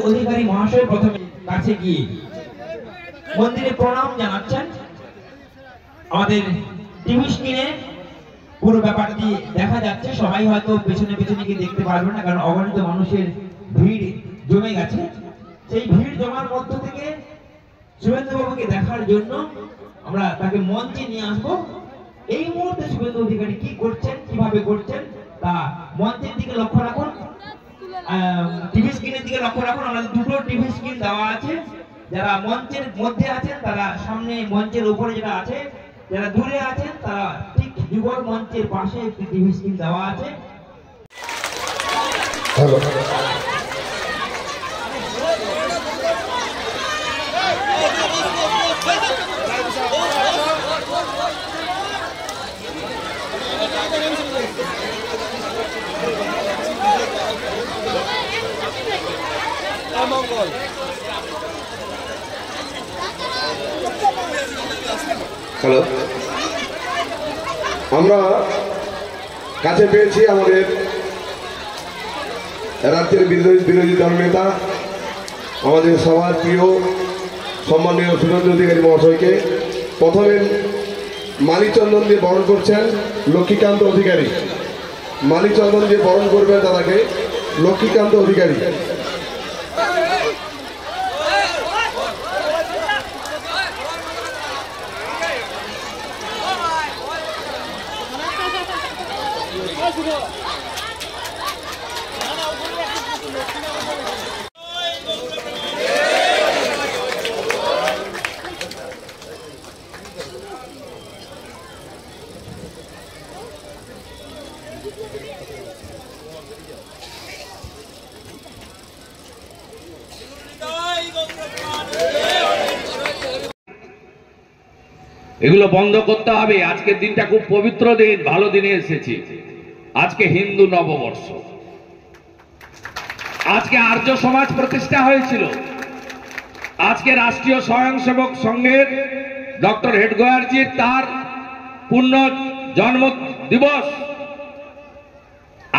অধিকারী মহাশয় প্রথমে কাছে গিয়ে মন্দিরে প্রণাম জানাচ্ছেন। আমাদের টিভি স্ক্রিনে পুরো ব্যাপারটি দেখা যাচ্ছে, সবাই হয়তো পেছনে পেছনে গিয়ে দেখতে পারবে না, কারণ অগণিত মানুষের ভিড় জমে গেছে। সেই ভিড় জমার মধ্য থেকে শুভেন্দু বাবুকে দেখার জন্য আমরা তাকে মঞ্চে নিয়ে আসবো। এই মুহূর্তে শুভেন্দু অধিকারী কি করছেন, কিভাবে করছেন তা মঞ্চের দিকে লক্ষ্য রাখুন, টিভি স্ক্রিনের দিকে লক্ষ্য রাখুন। আমাদের দুটো টিভি স্ক্রিন দেওয়া আছে, যারা মঞ্চের মধ্যে আছেন তারা সামনে মঞ্চের উপরে যেটা আছে, যারা দূরে আছেন তারা ঠিক যুগল মঞ্চের পাশে একটি টিভি স্ক্রিন দেওয়া আছে। হ্যালো, আমরা কাছে পেয়েছি আমাদের রাজ্যের বিরোধী দল নেতা, আমাদের সবার প্রিয় সম্মানীয় শুভেন্দু অধিকারী মহাশয়কে। প্রথমে মালিচন্দন দিয়ে বরণ করছেন লক্ষ্মীকান্ত অধিকারী। মালিচন্দন দিয়ে বরণ করবেন দাদাকে লক্ষ্মীকান্ত অধিকারী। এগুলো বন্ধ করতে হবে। আজকের দিনটা খুব পবিত্র দিন, ভালো দিনে এসেছি। আজকে হিন্দু নববর্ষ, আজকে আর্য সমাজ প্রতিষ্ঠা হয়েছিল, আজকে রাষ্ট্রীয় স্বয়ংসেবক সংঘের ডক্টর হেডগোয়ারজির তার পূর্ণ জন্ম দিবস।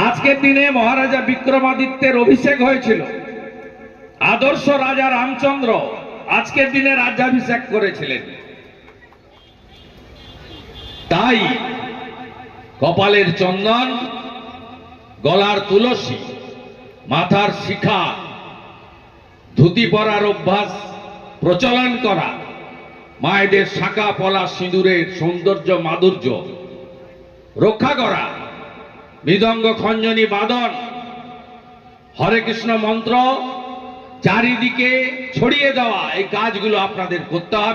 আজকের দিনে মহারাজা বিক্রমাদিত্যের অভিষেক হয়েছিল, আদর্শ রাজা রামচন্দ্র আজকের দিনে রাজ্যাভিষেক করেছিলেন। তাই কপালের চন্দন, গলার তুলসী, মাথার শিখা, ধুতি পরার অভ্যাস প্রচলন করা, মায়েদের শাখা পলা সিঁদুরের সৌন্দর্য মাধুর্য রক্ষা করা, মৃদঙ্গ খঞ্জনী বাদন, হরে কৃষ্ণ মন্ত্র চারিদিকে ছড়িয়ে দেওয়া, এই কাজগুলো আপনাদের করতে হবে।